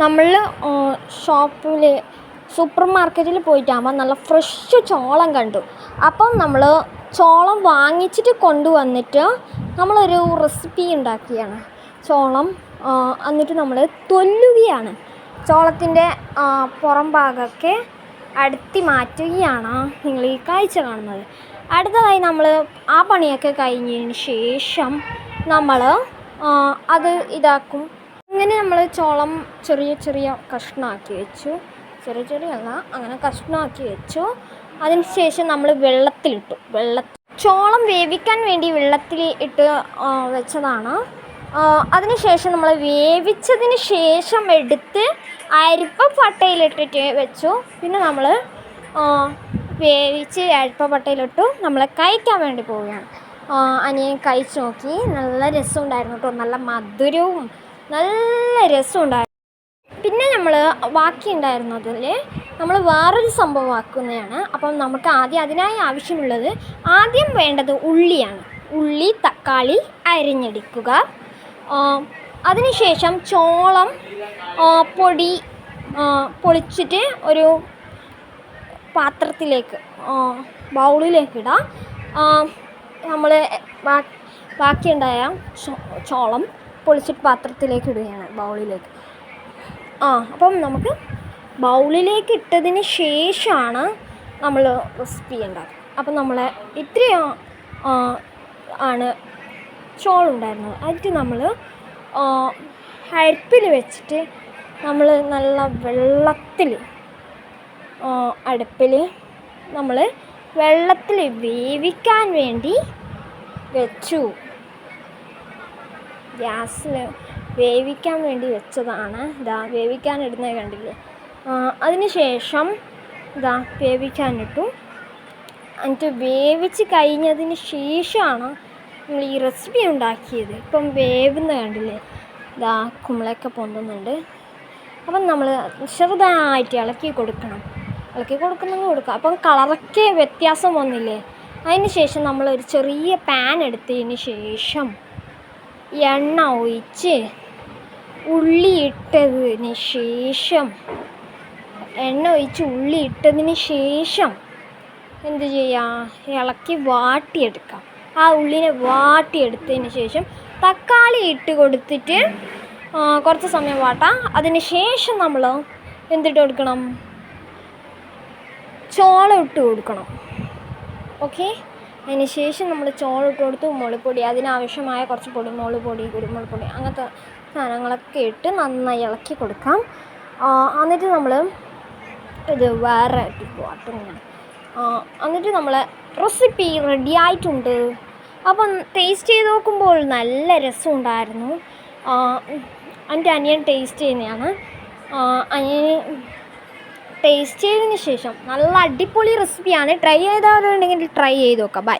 നമ്മൾ ഷോപ്പിൽ സൂപ്പർ മാർക്കറ്റിൽ പോയിട്ടാകുമ്പോൾ നല്ല ഫ്രഷ് ചോളം കണ്ടു. അപ്പം നമ്മൾ ചോളം വാങ്ങിച്ചിട്ട് കൊണ്ടുവന്നിട്ട് നമ്മളൊരു റെസിപ്പി ഉണ്ടാക്കിയാണ്. ചോളം എന്നിട്ട് നമ്മൾ തൊല്ലുകയാണ്. ചോളത്തിൻ്റെ പുറം ഭാഗമൊക്കെ അടർത്തി മാറ്റുകയാണ് നിങ്ങൾ ഈ കാഴ്ച കാണുന്നത്. അടുത്തതായി നമ്മൾ ആ പണിയൊക്കെ കഴിഞ്ഞതിന് ശേഷം നമ്മൾ അത് ഇതാക്കും. ഇങ്ങനെ നമ്മൾ ചോളം ചെറിയ ചെറിയ കഷ്ണമാക്കി വെച്ചു. ചെറിയല്ല, അങ്ങനെ കഷ്ണമാക്കി വെച്ചു. അതിന് ശേഷം നമ്മൾ വെള്ളത്തിലിട്ടു. ചോളം വേവിക്കാൻ വേണ്ടി വെള്ളത്തിൽ ഇട്ട് വെച്ചതാണ്. അതിനുശേഷം നമ്മൾ വേവിച്ചതിന് ശേഷം എടുത്ത് അരിപ്പപ്പട്ടയിലിട്ടിട്ട് വെച്ചു. പിന്നെ നമ്മൾ വേവിച്ച് അരിപ്പപ്പട്ടയിലിട്ടു. നമ്മൾ കഴിക്കാൻ വേണ്ടി പോവുകയാണ്. അനിയൻ കഴിച്ച് നോക്കി. നല്ല രസമുണ്ടായിരുന്നു കേട്ടോ. നല്ല മധുരവും നല്ല രസമുണ്ടായിരുന്നു. പിന്നെ നമ്മൾ ബാക്കി ഉണ്ടായിരുന്നതിൽ നമ്മൾ വേറൊരു സംഭവം ആക്കുന്നതാണ്. അപ്പം നമുക്ക് അതിനായി ആവശ്യമുള്ളത്, ആദ്യം വേണ്ടത് ഉള്ളിയാണ്. ഉള്ളി, തക്കാളി അരിഞ്ഞെടുക്കുക. അതിനുശേഷം ചോളം പൊളിച്ചിട്ട് ഒരു പാത്രത്തിലേക്ക് ബൗളിലേക്ക് ഇടാം. നമ്മൾ ബാക്കിയുണ്ടായ ചോളം പൊളിച്ചിട്ട് പാത്രത്തിലേക്ക് ഇടുകയാണ്, ബൗളിലേക്ക്. അപ്പം നമുക്ക് ബൗളിലേക്ക് ഇട്ടതിന് ശേഷമാണ് നമ്മൾ റെസിപ്പി ഉണ്ടാക്കുക. അപ്പം നമ്മൾ ഇത്രയും ആണ് ചോളം ഉണ്ടായിരുന്നത്. അതിട്ട് നമ്മൾ അടുപ്പിൽ വെച്ചിട്ട് നമ്മൾ നല്ല അടുപ്പിൽ നമ്മൾ വെള്ളത്തിൽ വേവിക്കാൻ വേണ്ടി വെച്ചു. ഗ്യാസിൽ വേവിക്കാൻ വേണ്ടി വെച്ചതാണ്. വേവിക്കാനിടുന്നത് കണ്ടില്ലേ. അതിന് ശേഷം വേവിക്കാനിട്ടു. എന്നിട്ട് വേവിച്ച് കഴിഞ്ഞതിന് ശേഷമാണ് നമ്മൾ ഈ റെസിപ്പി ഉണ്ടാക്കിയത്. ഇപ്പം വേവുന്ന കണ്ടില്ലേ. കുമ്പളൊക്കെ പൊന്തുന്നുണ്ട്. അപ്പം നമ്മൾ ചെറുതായിട്ട് ഇളക്കി കൊടുക്കണം. അപ്പം കളറൊക്കെ വ്യത്യാസം വന്നില്ലേ. അതിന് ശേഷം നമ്മളൊരു ചെറിയ പാൻ എടുത്തതിന് ശേഷം എണ്ണ ഒഴിച്ച് ഉള്ളി ഇട്ടതിന് ശേഷം എന്ത് ചെയ്യുക, ഇളക്കി വാട്ടിയെടുക്കാം. ആ ഉള്ളിനെ വാട്ടിയെടുത്തതിന് ശേഷം തക്കാളി ഇട്ട് കൊടുത്തിട്ട് കുറച്ച് സമയം വാട്ടാം. അതിന് ശേഷം നമ്മൾ എന്തിട്ട് കൊടുക്കണം, ചോളം ഇട്ട് കൊടുക്കണം. ഓക്കെ. അതിന് ശേഷം നമ്മൾ ചോളം ഇട്ട് കൊടുത്തു. മുളക് പൊടി, അതിനാവശ്യമായ കുറച്ച് പൊടി, മുളക് പൊടി, കുരുമുളക് പൊടി, അങ്ങനത്തെ സാധനങ്ങളൊക്കെ ഇട്ട് നന്നായി ഇളക്കി കൊടുക്കാം. എന്നിട്ട് നമ്മൾ ഇത് വേറെ ഇങ്ങനെ എന്നിട്ട് നമ്മൾ റെസിപ്പി റെഡി ആയിട്ടുണ്ട്. അപ്പം ടേസ്റ്റ് ചെയ്ത് നോക്കുമ്പോൾ നല്ല രസമുണ്ടായിരുന്നു. എൻ്റെ അനിയൻ ടേസ്റ്റ് ചെയ്യുന്നതാണ്. അനിയന് ടേസ്റ്റ് ചെയ്തതിന് ശേഷം നല്ല അടിപൊളി റെസിപ്പിയാണ്. ട്രൈ ചെയ്തവരുണ്ടെങ്കിൽ ട്രൈ ചെയ്ത് നോക്കാം. ബൈ.